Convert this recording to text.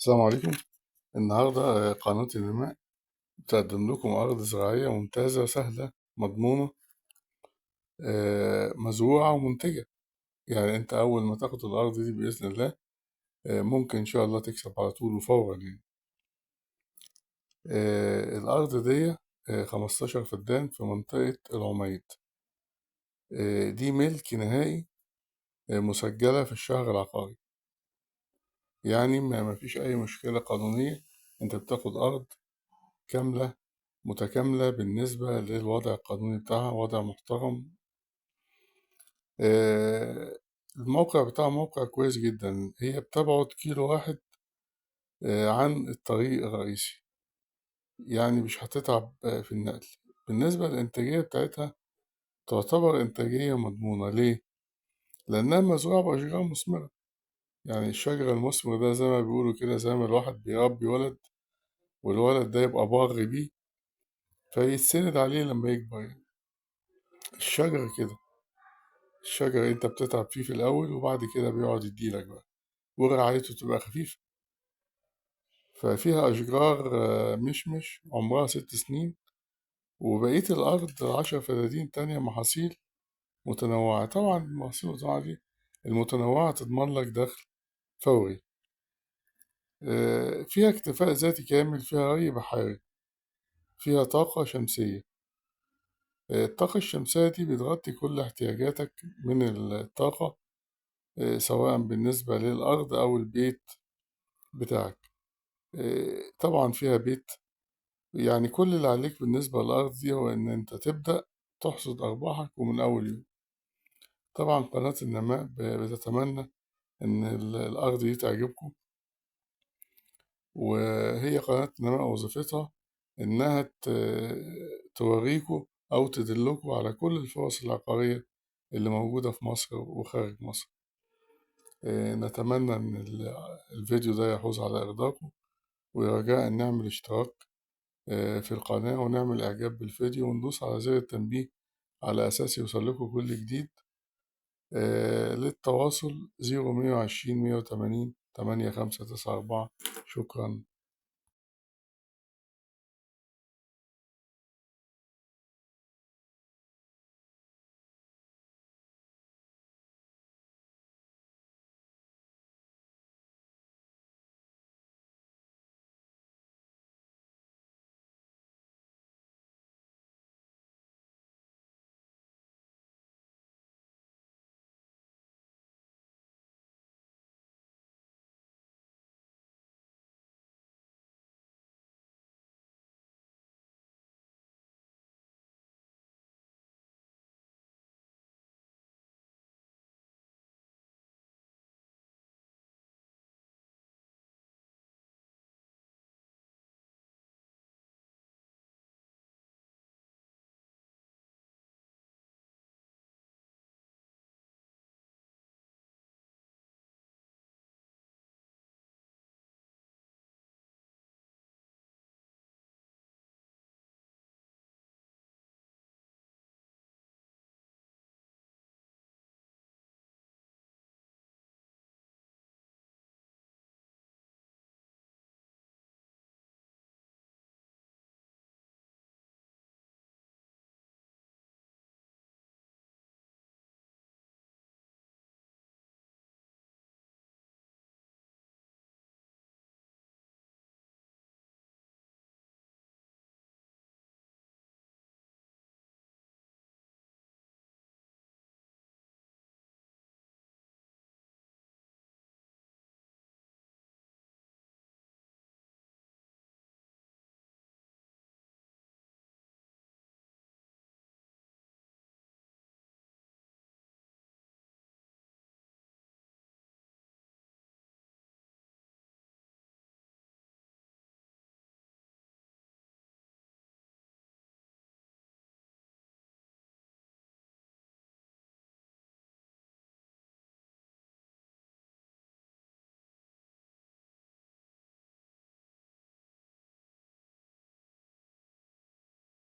السلام عليكم. النهاردة قناة النماء بتقدم لكم أرض زراعية ممتازة سهلة مضمونة، مزروعة ومنتجة. يعني أنت أول ما تاخد الأرض دي بإذن الله ممكن إن شاء الله تكسب على طول وفورا يعني. الأرض دي 15 فدان في منطقة العميد. دي ملك نهائي، مسجلة في الشهر العقاري. يعني ما فيش أي مشكلة قانونية، أنت بتاخد أرض كاملة متكاملة بالنسبة للوضع القانوني بتاعها، وضع محترم. آه، الموقع بتاعها موقع كويس جدا، هي بتبعد كيلو واحد عن الطريق الرئيسي، يعني مش هتتعب في النقل. بالنسبة للإنتاجية بتاعتها تعتبر إنتاجية مضمونة. ليه؟ لأنها مزروعة بأشجار مثمرة. يعني الشجر المثمر ده زي ما بيقولوا كده، زي ما الواحد بيربي ولد والولد ده يبقى باغي بيه فيتسند عليه لما يكبر يعني. الشجر كده، الشجر انت بتتعب فيه في الأول وبعد كده بيقعد يديلك بقى، ورعايته تبقى خفيفة. ففيها أشجار مشمش عمرها 6 سنين، وبقية الأرض 10 فدادين تانية محاصيل متنوعة. طبعا المحاصيل المتنوعة دي المتنوعة تضمن لك دخل فوري. فيها اكتفاء ذاتي كامل، فيها ري بحري، فيها طاقة شمسية. الطاقة الشمسية دي بتغطي كل احتياجاتك من الطاقة، سواء بالنسبة للأرض أو البيت بتاعك. طبعا فيها بيت. يعني كل اللي عليك بالنسبة للأرض دي هو إن أنت تبدأ تحصد أرباحك ومن أول يوم. طبعا قناة النماء بتتمنى إن الأرض دي تعجبكم، وهي قناة النماء وظيفتها إنها توريكم أو تدلكم على كل الفرص العقارية اللي موجودة في مصر وخارج مصر. نتمنى إن الفيديو ده يحوز على إرضاكم، ورجاء نعمل اشتراك في القناة، ونعمل إعجاب بالفيديو، وندوس على زر التنبيه على أساس يوصلكوا كل جديد. للتواصل 0120 180 8594. شكرا.